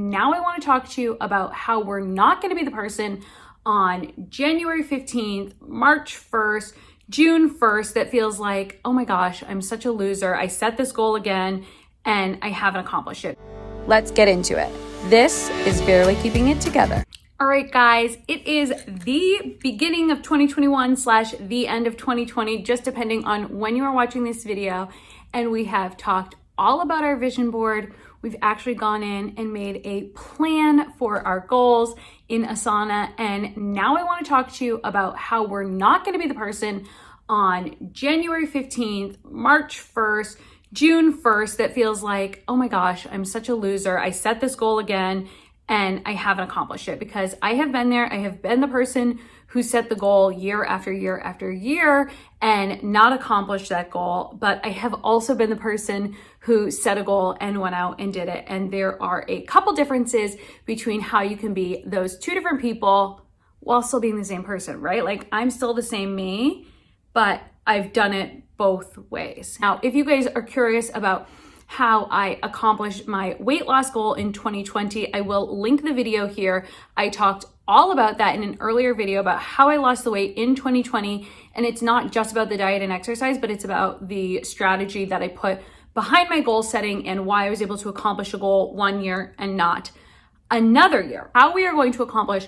now I want to talk to you about how we're not going to be the person on January 15th, March 1st, June 1st that feels like, oh my gosh, I'm such a loser. I set this goal again and I haven't accomplished it. Let's get into it. This is Barely Keeping It Together. All right, guys, it is the beginning of 2021 / the end of 2020, just depending on when you are watching this video. And we have talked all about our vision board. We've actually gone in and made a plan for our goals in Asana. And now I want to talk to you about how we're not going to be the person on January 15th, March 1st, June 1st that feels like, oh my gosh, I'm such a loser. I set this goal again and I haven't accomplished it, because I have been there. I have been the person who set the goal year after year after year and not accomplished that goal. But I have also been the person who set a goal and went out and did it. And there are a couple differences between how you can be those two different people while still being the same person, right? Like, I'm still the same me, but I've done it both ways. Now, if you guys are curious about how I accomplished my weight loss goal in 2020, I will link the video here. I talked all about that in an earlier video about how I lost the weight in 2020. And it's not just about the diet and exercise, but it's about the strategy that I put behind my goal setting and why I was able to accomplish a goal one year and not another year. How we are going to accomplish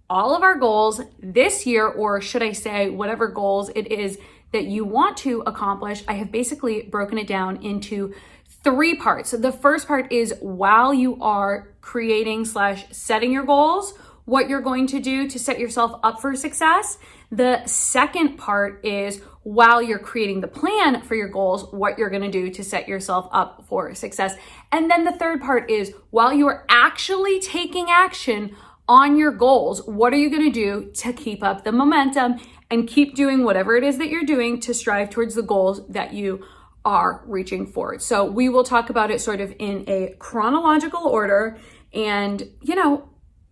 all of our goals this year, or should I say whatever goals it is that you want to accomplish, I have basically broken it down into 3 parts. So the first part is while you are creating / setting your goals, what you're going to do to set yourself up for success. The second part is while you're creating the plan for your goals, what you're going to do to set yourself up for success. And then the third part is while you are actually taking action on your goals, what are you going to do to keep up the momentum and keep doing whatever it is that you're doing to strive towards the goals that you are reaching for. So we will talk about it sort of in a chronological order. And,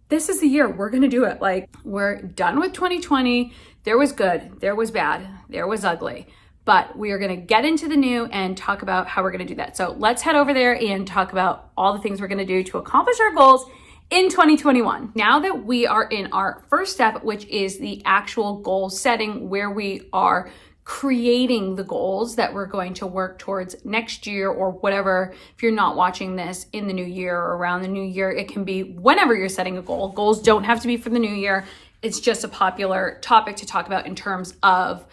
this is the year we're going to do it. Like, we're done with 2020. There was good, there was bad, there was ugly, but we are going to get into the new and talk about how we're going to do that. So let's head over there and talk about all the things we're going to do to accomplish our goals in 2021. Now that we are in our first step, which is the actual goal setting, where we are creating the goals that we're going to work towards next year or whatever. If you're not watching this in the new year or around the new year, it can be whenever you're setting a goal. Goals don't have to be for the new year. It's just a popular topic to talk about in terms of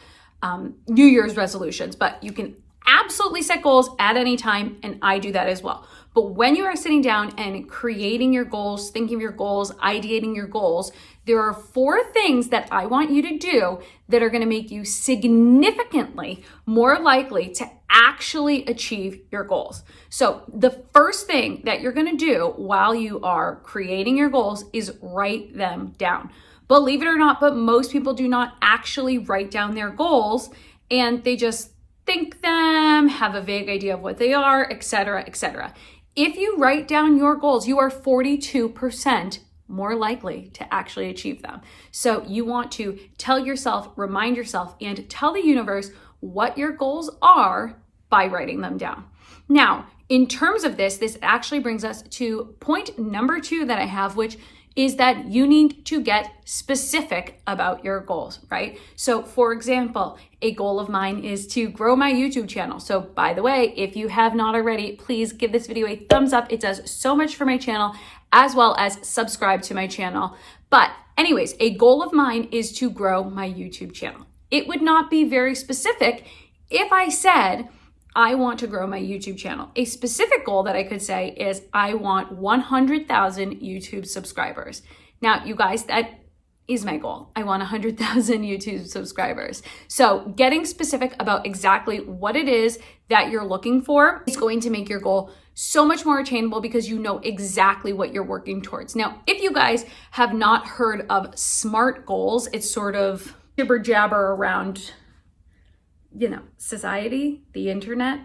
New Year's resolutions, but you can absolutely set goals at any time, and I do that as well. But when you are sitting down and creating your goals, thinking of your goals, ideating your goals, there are 4 things that I want you to do that are going to make you significantly more likely to actually achieve your goals. So the first thing that you're going to do while you are creating your goals is write them down. Believe it or not, but most people do not actually write down their goals, and they just think them, have a vague idea of what they are, etc., etc. If you write down your goals, you are 42% more likely to actually achieve them. So you want to tell yourself, remind yourself, and tell the universe what your goals are by writing them down. Now, in terms of this actually brings us to point number 2 that I have, which is that you need to get specific about your goals, right? So for example, a goal of mine is to grow my YouTube channel. So by the way, if you have not already, please give this video a thumbs up. It does so much for my channel, as well as subscribe to my channel. But anyways, a goal of mine is to grow my YouTube channel. It would not be very specific if I said, I want to grow my YouTube channel. A specific goal that I could say is I want 100,000 YouTube subscribers. Now, you guys, that is my goal. I want 100,000 YouTube subscribers. So getting specific about exactly what it is that you're looking for is going to make your goal so much more attainable, because you know exactly what you're working towards. Now, if you guys have not heard of SMART goals, it's sort of jibber jabber around society, the internet,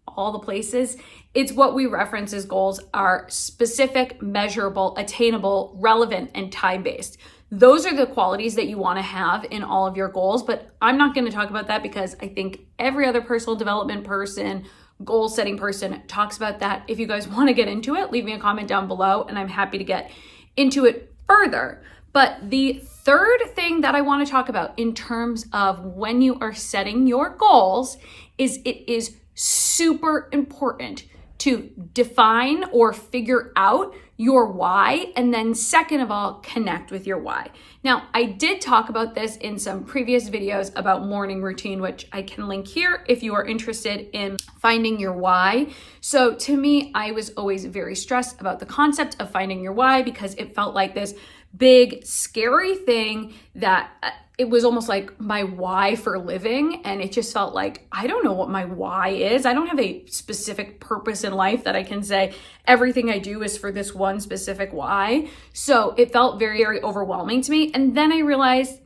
all the places. It's what we reference as goals are specific, measurable, attainable, relevant, and time-based. Those are the qualities that you want to have in all of your goals, but I'm not going to talk about that because I think every other personal development person, goal setting person talks about that. If you guys want to get into it, leave me a comment down below and I'm happy to get into it further. But the third thing that I want to talk about in terms of when you are setting your goals is it is super important to define or figure out your why, and then second of all, connect with your why. Now, I did talk about this in some previous videos about morning routine, which I can link here if you are interested in finding your why. So to me, I was always very stressed about the concept of finding your why because it felt like this big, scary thing that it was almost like my why for living. And it just felt like, I don't know what my why is. I don't have a specific purpose in life that I can say everything I do is for this one specific why. So it felt very, very overwhelming to me. And then I realized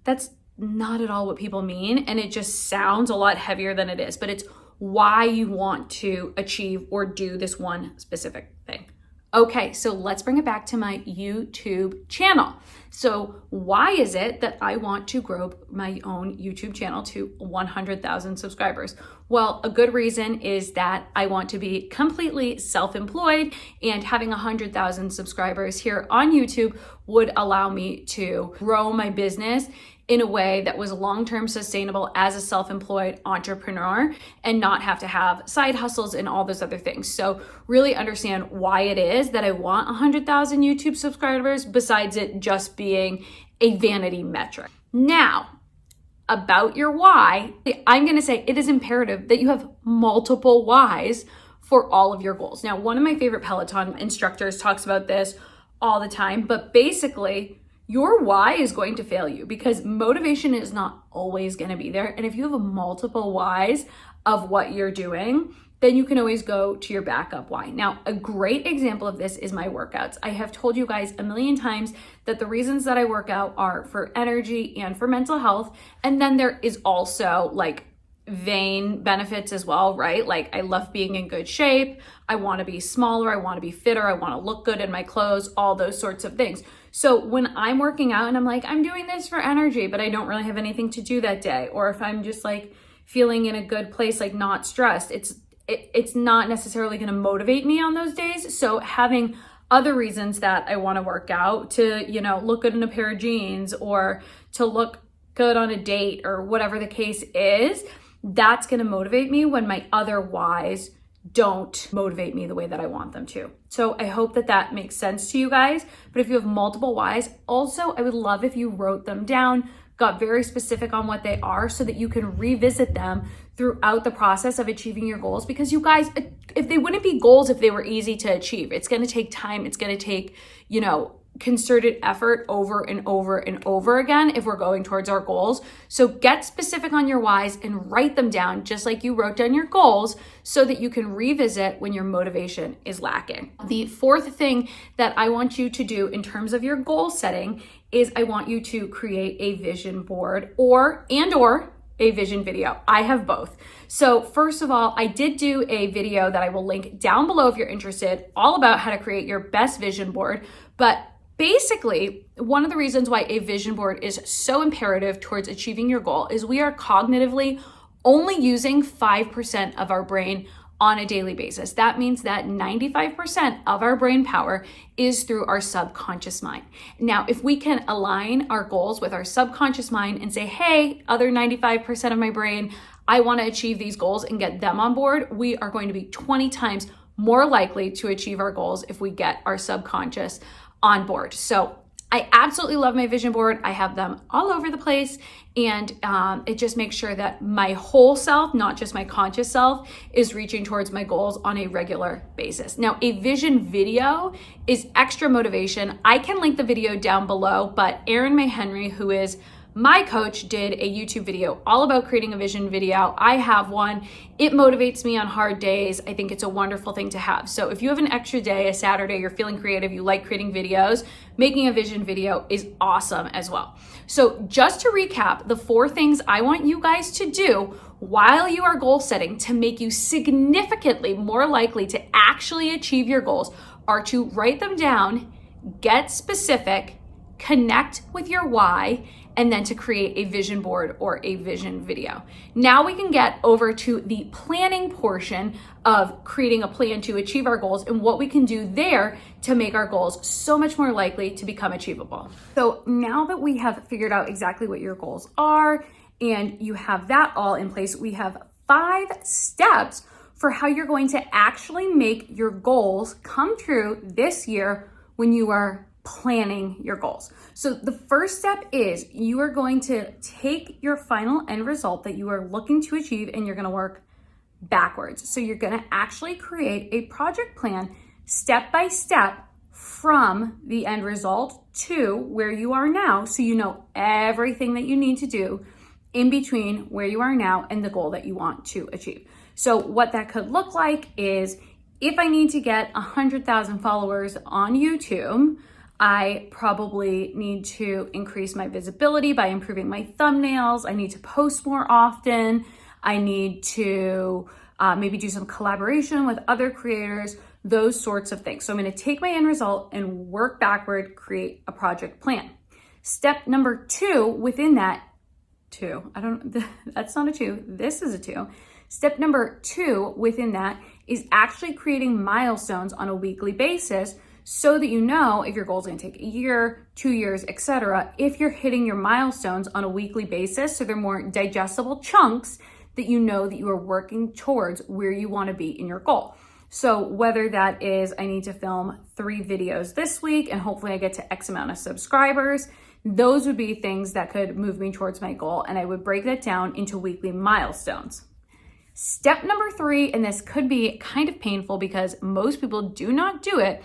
that's not at all what people mean. And it just sounds a lot heavier than it is, but it's why you want to achieve or do this one specific thing. Okay, so let's bring it back to my YouTube channel. So why is it that I want to grow my own YouTube channel to 100,000 subscribers? Well, a good reason is that I want to be completely self-employed, and having 100,000 subscribers here on YouTube would allow me to grow my business in a way that was long-term sustainable as a self-employed entrepreneur and not have to have side hustles and all those other things. So really understand why it is that I want 100,000 YouTube subscribers besides it just being a vanity metric. Now, about your why, I'm gonna say it is imperative that you have multiple whys for all of your goals. Now, one of my favorite Peloton instructors talks about this all the time, but basically, your why is going to fail you because motivation is not always going to be there. And if you have multiple whys of what you're doing, then you can always go to your backup why. Now, a great example of this is my workouts. I have told you guys a million times that the reasons that I work out are for energy and for mental health. And then there is also like vain benefits as well, right? Like I love being in good shape. I want to be smaller. I want to be fitter. I want to look good in my clothes, all those sorts of things. So when I'm working out and I'm like, I'm doing this for energy, but I don't really have anything to do that day. Or if I'm just like feeling in a good place, like not stressed, it's not necessarily going to motivate me on those days. So having other reasons that I want to work out to, look good in a pair of jeans or to look good on a date or whatever the case is, that's going to motivate me when my other whys don't motivate me the way that I want them to. So I hope that that makes sense to you guys. But if you have multiple whys, also, I would love if you wrote them down, got very specific on what they are so that you can revisit them throughout the process of achieving your goals. Because you guys, if they wouldn't be goals if they were easy to achieve, it's going to take time. It's going to take, concerted effort over and over and over again if we're going towards our goals. So get specific on your whys and write them down just like you wrote down your goals so that you can revisit when your motivation is lacking. The fourth thing that I want you to do in terms of your goal setting is I want you to create a vision board or a vision video. I have both. So first of all, I did do a video that I will link down below if you're interested, all about how to create your best vision board. But basically, one of the reasons why a vision board is so imperative towards achieving your goal is we are cognitively only using 5% of our brain on a daily basis. That means that 95% of our brain power is through our subconscious mind. Now, if we can align our goals with our subconscious mind and say, hey, other 95% of my brain, I want to achieve these goals and get them on board, we are going to be 20 times more likely to achieve our goals if we get our subconscious on board. So I absolutely love my vision board. I have them all over the place, and it just makes sure that my whole self, not just my conscious self, is reaching towards my goals on a regular basis. Now, a vision video is extra motivation. I can link the video down below, but Erin May Henry, who is my coach, did a YouTube video all about creating a vision video. I have one. It motivates me on hard days. I think it's a wonderful thing to have. So if you have an extra day, a Saturday, you're feeling creative, you like creating videos, making a vision video is awesome as well. So just to recap, the 4 things I want you guys to do while you are goal setting to make you significantly more likely to actually achieve your goals are to write them down, get specific, connect with your why, and then to create a vision board or a vision video. Now we can get over to the planning portion of creating a plan to achieve our goals and what we can do there to make our goals so much more likely to become achievable. So now that we have figured out exactly what your goals are and you have that all in place, we have 5 steps for how you're going to actually make your goals come true this year when you are planning your goals. So the first step is you are going to take your final end result that you are looking to achieve and you're going to work backwards. So you're going to actually create a project plan step by step from the end result to where you are now, so you know everything that you need to do in between where you are now and the goal that you want to achieve. So what that could look like is, if I need to get 100,000 followers on YouTube, I probably need to increase my visibility by improving my thumbnails. I need to post more often. I need to maybe do some collaboration with other creators, those sorts of things. So I'm going to take my end result and work backward, create a project plan. Step number 2 within that, that's not a 2, this is a 2. Step number 2 within that is actually creating milestones on a weekly basis, so that you know if your goal is going to take a year, 2 years, etc. If you're hitting your milestones on a weekly basis, so they're more digestible chunks that you know that you are working towards where you want to be in your goal. So whether that is, I need to film 3 videos this week and hopefully I get to X amount of subscribers, those would be things that could move me towards my goal, and I would break that down into weekly milestones. Step number 3, and this could be kind of painful because most people do not do it,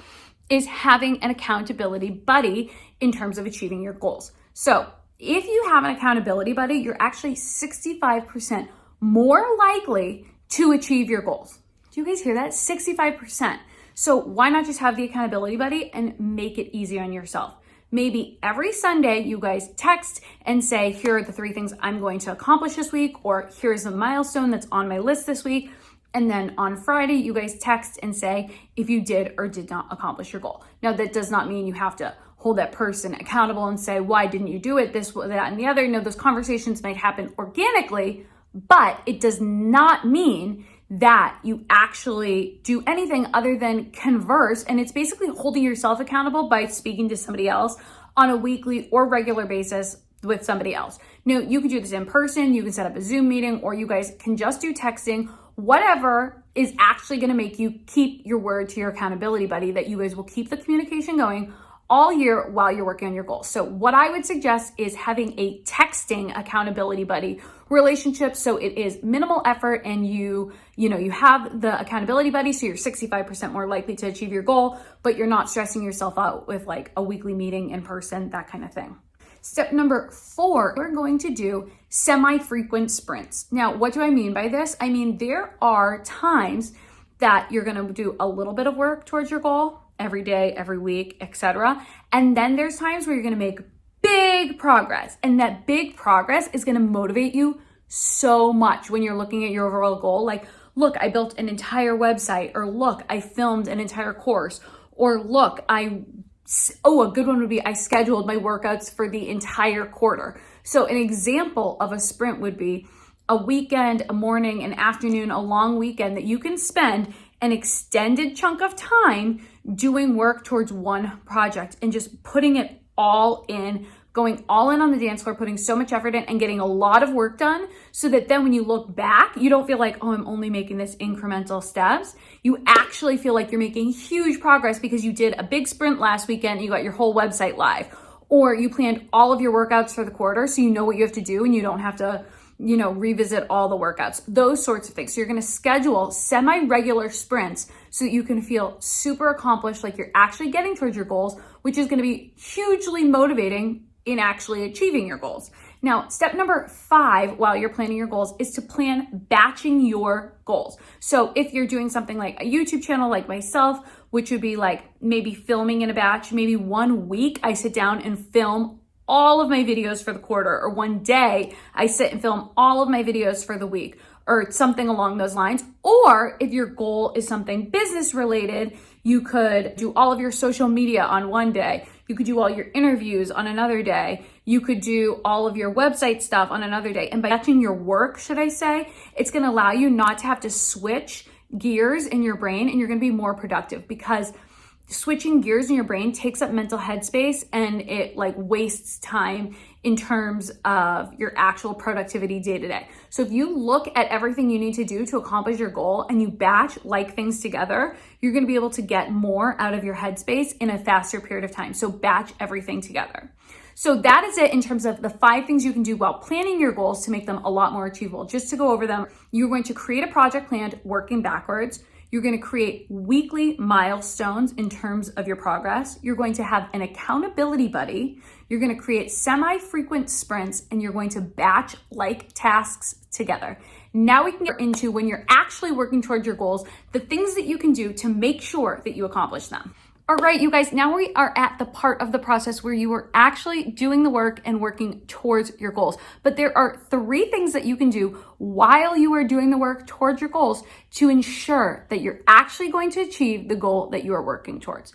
is having an accountability buddy in terms of achieving your goals. So if you have an accountability buddy, you're actually 65% more likely to achieve your goals. Do you guys hear that? 65%. So why not just have the accountability buddy and make it easy on yourself? Maybe every Sunday you guys text and say, here are the 3 things I'm going to accomplish this week, or here's a milestone that's on my list this week. And then on Friday, you guys text and say if you did or did not accomplish your goal. Now, that does not mean you have to hold that person accountable and say, why didn't you do it, this, that, and the other. No, those conversations might happen organically, but it does not mean that you actually do anything other than converse. And it's basically holding yourself accountable by speaking to somebody else on a weekly or regular basis with somebody else. Now, you can do this in person, you can set up a Zoom meeting, or you guys can just do texting, whatever is actually going to make you keep your word to your accountability buddy, that you guys will keep the communication going all year while you're working on your goals. So what I would suggest is having a texting accountability buddy relationship. So it is minimal effort and you have the accountability buddy. So you're 65% more likely to achieve your goal, but you're not stressing yourself out with like a weekly meeting in person, that kind of thing. Step number 4, we're going to do semi-frequent sprints. Now, what do I mean by this? I mean, there are times that you're going to do a little bit of work towards your goal every day, every week, etc. And then there's times where you're going to make big progress. And that big progress is going to motivate you so much when you're looking at your overall goal. Like, look, I built an entire website, or look, I filmed an entire course, or look, a good one would be I scheduled my workouts for the entire quarter. So an example of a sprint would be a weekend, a morning, an afternoon, a long weekend that you can spend an extended chunk of time doing work towards one project and just putting it all in, going all in on the dance floor, putting so much effort in and getting a lot of work done, so that then when you look back, you don't feel like, oh, I'm only making this incremental steps. You actually feel like you're making huge progress because you did a big sprint last weekend and you got your whole website live. Or you planned all of your workouts for the quarter so you know what you have to do and you don't have to, revisit all the workouts, those sorts of things. So you're going to schedule semi-regular sprints so that you can feel super accomplished, like you're actually getting towards your goals, which is going to be hugely motivating in actually achieving your goals. Now, step number 5 while you're planning your goals is to plan batching your goals. So if you're doing something like a YouTube channel like myself, which would be like maybe filming in a batch, maybe 1 week I sit down and film all of my videos for the quarter, or 1 day I sit and film all of my videos for the week, or something along those lines. Or if your goal is something business related, you could do all of your social media on 1 day. You could do all your interviews on another day. You could do all of your website stuff on another day. And by batching your work, should I say, it's going to allow you not to have to switch gears in your brain, and you're going to be more productive, because switching gears in your brain takes up mental headspace and it like wastes time in terms of your actual productivity day to day. So if you look at everything you need to do to accomplish your goal and you batch like things together, you're going to be able to get more out of your headspace in a faster period of time. So batch everything together. So that is it in terms of the 5 things you can do while planning your goals to make them a lot more achievable. Just to go over them, you're going to create a project plan working backwards. You're going to create weekly milestones in terms of your progress. You're going to have an accountability buddy. You're going to create semi-frequent sprints, and you're going to batch like tasks together. Now we can get into when you're actually working towards your goals, the things that you can do to make sure that you accomplish them. All right, you guys, now we are at the part of the process where you are actually doing the work and working towards your goals. But there are 3 things that you can do while you are doing the work towards your goals to ensure that you're actually going to achieve the goal that you are working towards.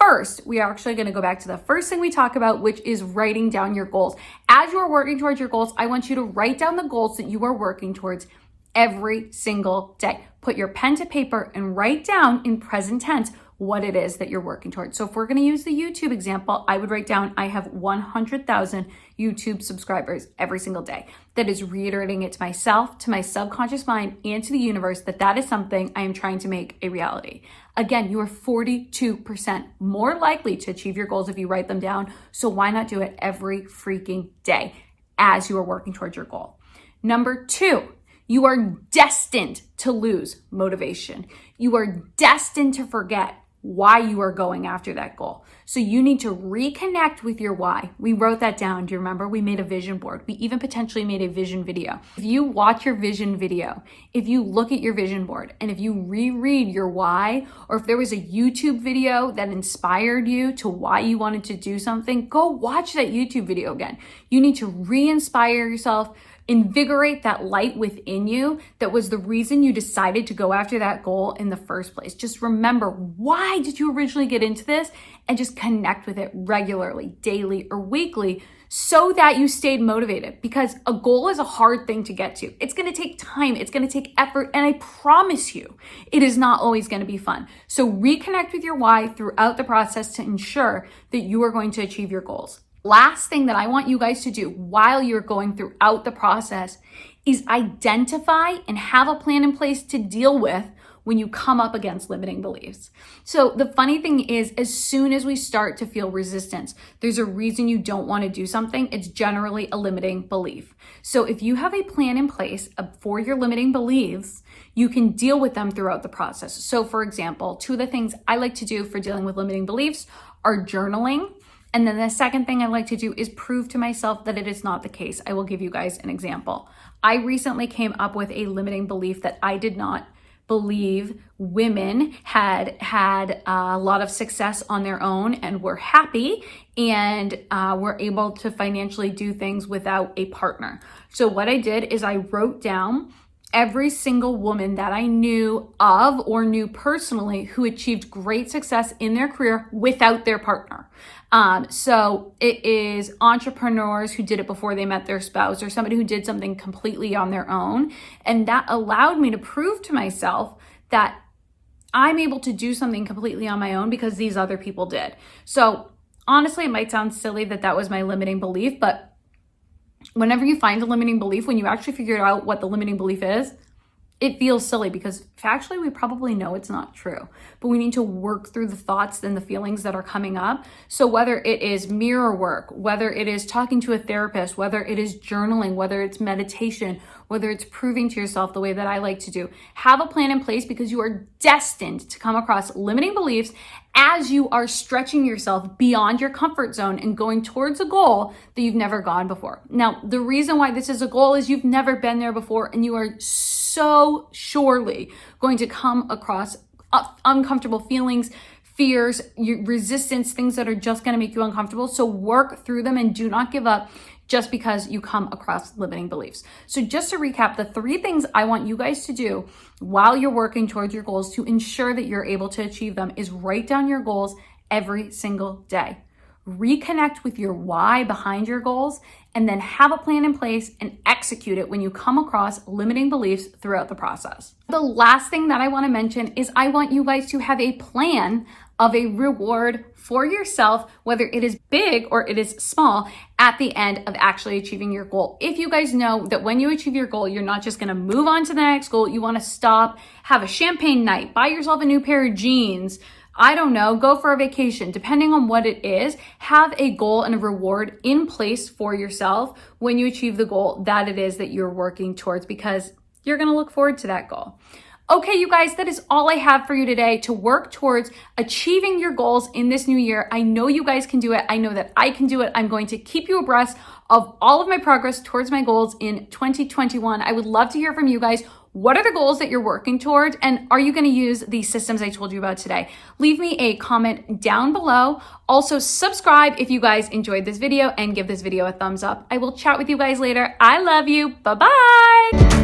First, we are actually going to go back to the first thing we talk about, which is writing down your goals. As you are working towards your goals, I want you to write down the goals that you are working towards every single day. Put your pen to paper and write down in present tense what it is that you're working towards. So if we're going to use the YouTube example, I would write down, I have 100,000 YouTube subscribers every single day. That is reiterating it to myself, to my subconscious mind, and to the universe that that is something I am trying to make a reality. Again, you are 42% more likely to achieve your goals if you write them down. So why not do it every freaking day as you are working towards your goal? Number 2, you are destined to lose motivation. You are destined to forget why you are going after that goal. So you need to reconnect with your why. We wrote that down. Do you remember? We made a vision board. We even potentially made a vision video. If you watch your vision video, if you look at your vision board, and if you reread your why, or if there was a YouTube video that inspired you to why you wanted to do something, go watch that YouTube video again. You need to re-inspire yourself, invigorate that light within you that was the reason you decided to go after that goal in the first place. Just remember, why did you originally get into this, and just connect with it regularly, daily or weekly, so that you stayed motivated, because a goal is a hard thing to get to. It's going to take time. It's going to take effort. And I promise you, it is not always going to be fun. So reconnect with your why throughout the process to ensure that you are going to achieve your goals. Last thing that I want you guys to do while you're going throughout the process is identify and have a plan in place to deal with when you come up against limiting beliefs. So the funny thing is, as soon as we start to feel resistance, there's a reason you don't want to do something. It's generally a limiting belief. So if you have a plan in place for your limiting beliefs, you can deal with them throughout the process. So for example, 2 of the things I like to do for dealing with limiting beliefs are journaling. And then the second thing I like to do is prove to myself that it is not the case. I will give you guys an example. I recently came up with a limiting belief that I did not believe women had a lot of success on their own and were happy and were able to financially do things without a partner. So what I did is I wrote down every single woman that I knew of or knew personally who achieved great success in their career without their partner. So it is entrepreneurs who did it before they met their spouse, or somebody who did something completely on their own. And that allowed me to prove to myself that I'm able to do something completely on my own because these other people did. So honestly, it might sound silly that that was my limiting belief, but whenever you find a limiting belief, when you actually figure out what the limiting belief is, it feels silly because factually we probably know it's not true, but we need to work through the thoughts and the feelings that are coming up. So whether it is mirror work, whether it is talking to a therapist, whether it is journaling, whether it's meditation, whether it's proving to yourself the way that I like to do, have a plan in place, because you are destined to come across limiting beliefs as you are stretching yourself beyond your comfort zone and going towards a goal that you've never gone before. Now, the reason why this is a goal is you've never been there before, and you are so surely going to come across uncomfortable feelings, fears, resistance, things that are just going to make you uncomfortable. So work through them and do not give up just because you come across limiting beliefs. So just to recap, the 3 things I want you guys to do while you're working towards your goals to ensure that you're able to achieve them is write down your goals every single day. reconnect with your why behind your goals, and then have a plan in place and execute it when you come across limiting beliefs throughout the process. The last thing that I want to mention is I want you guys to have a plan of a reward for yourself, whether it is big or it is small, at the end of actually achieving your goal. If you guys know that when you achieve your goal, you're not just gonna move on to the next goal, you wanna stop, have a champagne night, buy yourself a new pair of jeans, I don't know, go for a vacation, depending on what it is, have a goal and a reward in place for yourself when you achieve the goal that it is that you're working towards, because you're gonna look forward to that goal. Okay, you guys, that is all I have for you today to work towards achieving your goals in this new year. I know you guys can do it. I know that I can do it. I'm going to keep you abreast of all of my progress towards my goals in 2021. I would love to hear from you guys. What are the goals that you're working towards? And are you going to use these systems I told you about today? Leave me a comment down below. Also, subscribe if you guys enjoyed this video and give this video a thumbs up. I will chat with you guys later. I love you. Bye-bye.